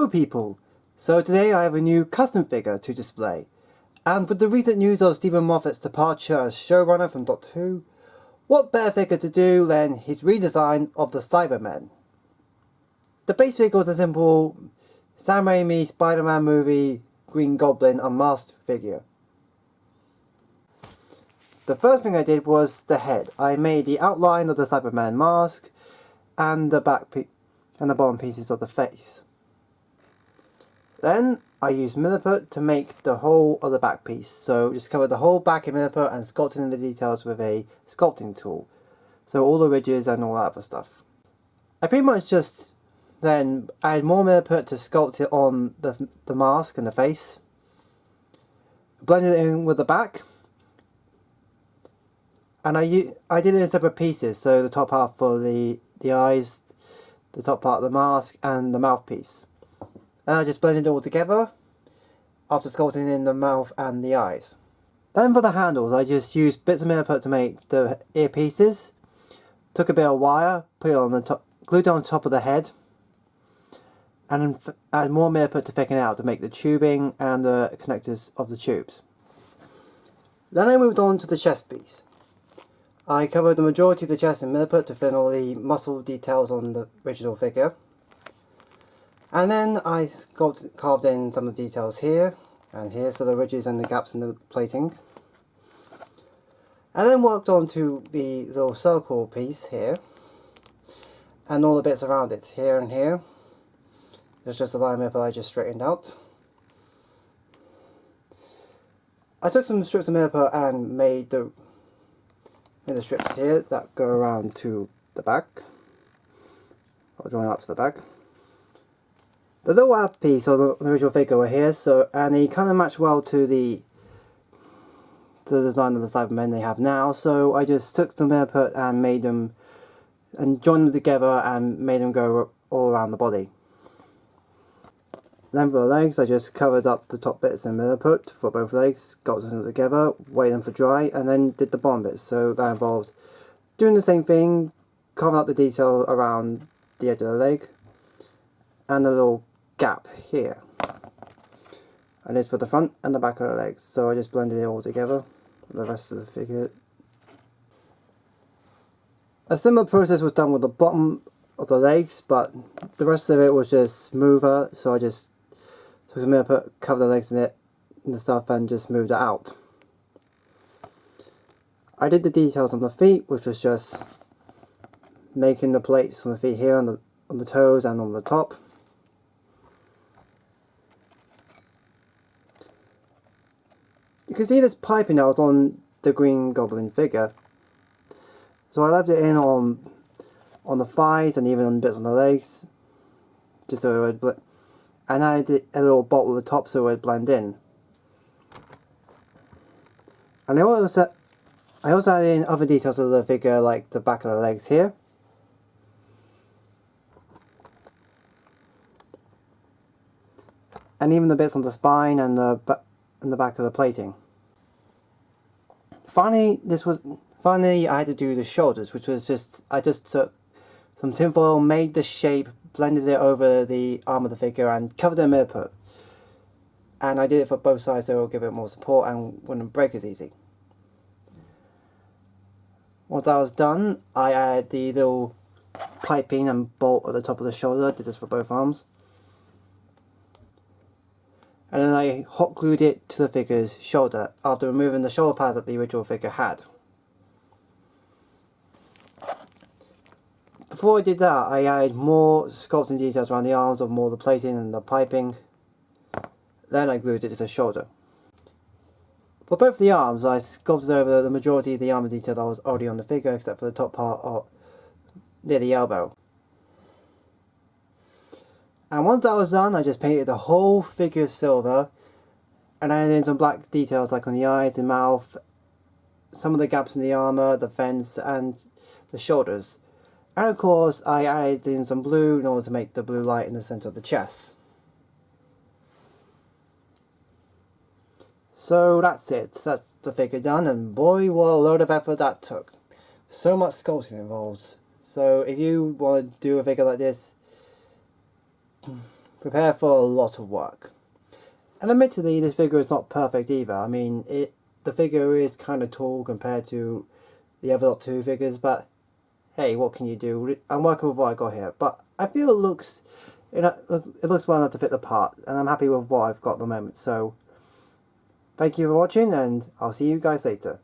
Hello people! So today I have a new custom figure to display, and with the recent news of Steven Moffat's departure as showrunner from Doctor Who, what better figure to do than his redesign of the Cybermen. The base figure was a simple Sam Raimi Spider-Man movie Green Goblin unmasked figure. The first thing I did was the head. I made the outline of the Cyberman mask and the and the bottom pieces of the face. Then I used milliput to make the whole of the back piece. So just covered the whole back in milliput and sculpted in the details with a sculpting tool. So all the ridges and all that other stuff. I pretty much just then added more milliput to sculpt it on the mask and the face. Blended it in with the back. And I did it in separate pieces. So the top half for the eyes, the top part of the mask and the mouthpiece. And I just blended it all together after sculpting in the mouth and the eyes. Then for the handles, I just used bits of milliput to make the earpieces. Took a bit of wire, put it on the top, glued it on top of the head, and added more milliput to thicken it out to make the tubing and the connectors of the tubes. Then I moved on to the chest piece. I covered the majority of the chest in milliput to fill in all the muscle details on the original figure. And then I carved in some of the details here and here, so the ridges and the gaps in the plating. And then worked on to the little circle piece here and all the bits around it, here and here. There's just a line that I just straightened out. I took some strips of milliput and made the strips here that go around to the back. I'll join up to the back. The little wrap piece of the original figure were here, and they kind of match well to the design of the Cybermen they have now. So I just took some milliput and made them, and joined them together and made them go all around the body. Then for the legs, I just covered up the top bits in milliput for both legs, got them together, waited them for dry, and then did the bottom bits. So that involved doing the same thing, carving out the detail around the edge of the leg, and the little gap here. And it's for the front and the back of the legs. So I just blended it all together with the rest of the figure. A similar process was done with the bottom of the legs, but the rest of it was just smoother. So I just took some milliput, covered the legs in it and the stuff, and just moved it out. I did the details on the feet, which was just making the plates on the feet here, on the toes and on the top. You can see this piping that was on the Green Goblin figure. So I left it in on the thighs and even on bits on the legs, just so it would and I did a little bolt at the top so it would blend in. And I also added in other details of the figure, like the back of the legs here. And even the bits on the spine and the back of the plating. Finally, I had to do the shoulders, which was I just took some tinfoil, made the shape, blended it over the arm of the figure, and covered it in milliput. And I did it for both sides so it will give it more support and wouldn't break as easy. Once that was done, I added the little piping and bolt at the top of the shoulder. I did this for both arms. And then I hot glued it to the figure's shoulder after removing the shoulder pads that the original figure had. Before I did that, I added more sculpting details around the arms of more of the plating and the piping. Then I glued it to the shoulder. For both the arms, I sculpted over the majority of the armor detail that was already on the figure, except for the top part near the elbow. And once that was done, I just painted the whole figure silver and added in some black details like on the eyes, the mouth, some of the gaps in the armour, the fence and the shoulders. And of course I added in some blue in order to make the blue light in the centre of the chest. So that's it, that's the figure done, and boy what a load of effort that took. So much sculpting involved. So if you want to do a figure like this, prepare for a lot of work. And admittedly, this figure is not perfect either. I mean, the figure is kind of tall compared to the other Doctor Who figures, but hey, what can you do? I'm working with what I got here, but I feel it looks well enough to fit the part, and I'm happy with what I've got at the moment. So, thank you for watching, and I'll see you guys later.